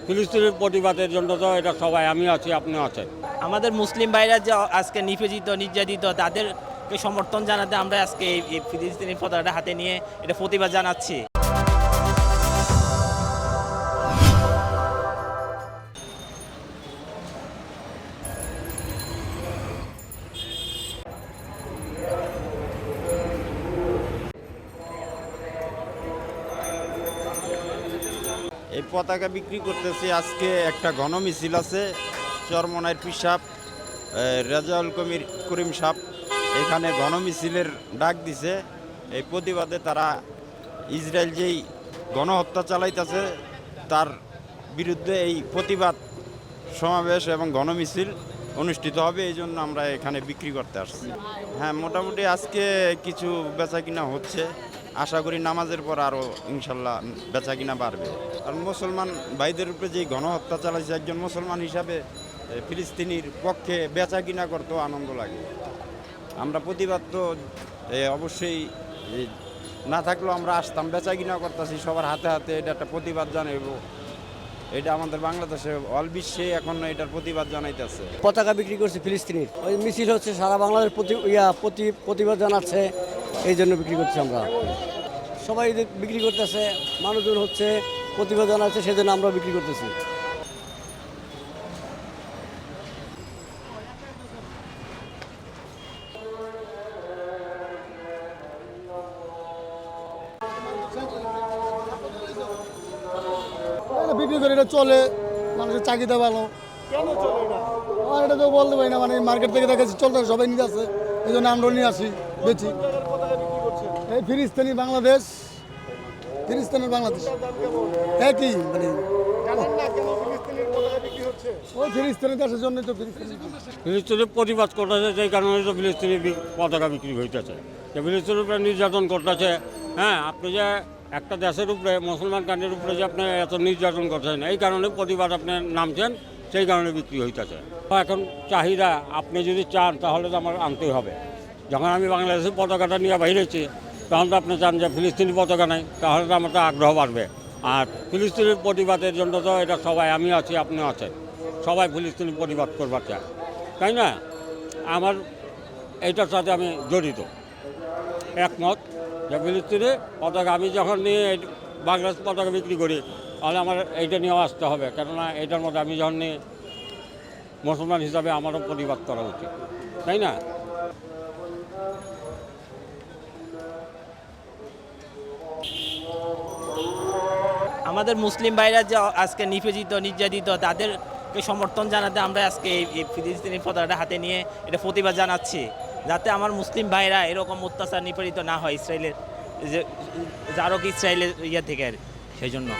ফিলিস্তিনের প্রতিবাদের জন্য তো এটা সবাই আমি আছি, আপনিও আছেন। আমাদের মুসলিম ভাইরা যে আজকে নিপীড়িত নির্যাতিত তাদেরকে সমর্থন জানাতে আমরা আজকে এই ফিলিস্তিনি পতাকাটা হাতে নিয়ে এটা প্রতিবাদ জানাচ্ছি। এই পতাকা বিক্রি করতেছি। আজকে একটা গণমিছিল আছে, চরমনাইর পিসাব রেজাউল করিম সাহেব এখানে গণমিছিলের ডাক দিছে। এই প্রতিবাদে তারা ইসরায়েল যেই গণহত্যা চালাইতেছে তার বিরুদ্ধে এই প্রতিবাদ সমাবেশ এবং গণমিছিল অনুষ্ঠিত হবে, এই জন্য আমরা এখানে বিক্রি করতে আসছি। হ্যাঁ, মোটামুটি আজকে কিছু বেচা কিনা হচ্ছে, আশা করি নামাজের পর আরও ইনশাল্লাহ বেচা কিনা বাড়বে। কারণ মুসলমান ভাইদের উপরে যেই গণহত্যা চালাইছে, একজন মুসলমান হিসাবে ফিলিস্তিনির পক্ষে বেচা কিনা করতেও আনন্দ লাগে। আমরা প্রতিবাদ তো অবশ্যই না থাকলেও আমরা আসতাম, বেচা কিনা করতেছি সবার হাতে হাতে, এটা একটা প্রতিবাদ জানাইব। এটা আমাদের বাংলাদেশে অল বিশ্বে এখন এটার প্রতিবাদ জানাইতেছে। পতাকা বিক্রি করছে ফিলিস্তিনির, ওই মিছিল হচ্ছে, সারা বাংলাদেশ প্রতিবাদ জানাচ্ছে, এই জন্য বিক্রি করছি আমরা। সবাই বিক্রি করতেছে, মানুষজন হচ্ছে প্রতিবাদ জানাচ্ছে, সেই জন্য আমরা বিক্রি করতেছি। বিক্রি করে এটা চলে, মানুষের চাহিদা ভালো। কেন চলে না? আর এটা তো বলতে পারি না, মানে মার্কেট থেকে দেখা যাচ্ছে চলতে সবাই নিয়ে আসে, এই জন্য আমরা নিয়ে আসি, বেচি। জায়গার পতাকা বিক্রি করছেন, এই ফিলিস্তিনি বাংলাদেশ, ফিলিস্তিনের বাংলাদেশ এটার দাম কেমন? একই, মানে জানেন না কেন ফিলিস্তিনের পতাকা বিক্রি হচ্ছে? ওই ফিলিস্তিনি দেশের জন্যই তো ফিলিস্তিনি। ফিলিস্তিনের প্রতিবাদ করতেছে, সেই কারণে তো ফিলিস্তিনের পতাকা বিক্রি হইতেছে। যে ফিলিস্তিনের উপরে নির্যাতন করতেছে, হ্যাঁ, আপনি যে একটা দেশের উপরে, মুসলমান কান্ট্রির উপরে যে আপনি এত নির্যাতন করছেন, এই কারণে প্রতিবাদ আপনি নামছেন, সেই কারণে বিক্রি হইতেছে। এখন চাহিদা আপনি যদি চান তাহলে তো আমার আনতেই হবে। যখন আমি বাংলাদেশের পতাকাটা নিয়ে বাইরেছি, তখন তো আপনি চান যে ফিলিস্তিনি পতাকা নাই, তাহলে তো আমার তো আগ্রহ বাড়বে। আর ফিলিস্তিনের প্রতিবাদের জন্য তো এটা সবাই আমি আছি, আপনিও আছেন, সবাই ফিলিস্তিনি প্রতিবাদ করবার চায়, তাই না? আমার এইটার সাথে আমি জড়িত, একমত যে ফিলিস্তিনি পতাকা আমি যখন নিয়ে বাংলাদেশ পতাকা বিক্রি করি, তাহলে আমার এইটা নিয়েও আসতে হবে, কেননা এইটার মধ্যে আমি যখন নিয়ে মুসলমান হিসাবে আমারও প্রতিবাদ করা উচিত, তাই না? আমাদের মুসলিম ভাইরা যে আজকে নিপীড়িত নির্যাতিত তাদেরকে সমর্থন জানাতে আমরা আজকে এই ফিলিস্তিনি পতাকাটা হাতে নিয়ে এটা প্রতিবাদ জানাচ্ছি, যাতে আমার মুসলিম ভাইরা এরকম অত্যাচার নিপীড়িত না হয় ইসরায়েলের, যে জারক ইসরায়েলের ইয়ে থেকে, সেই জন্য।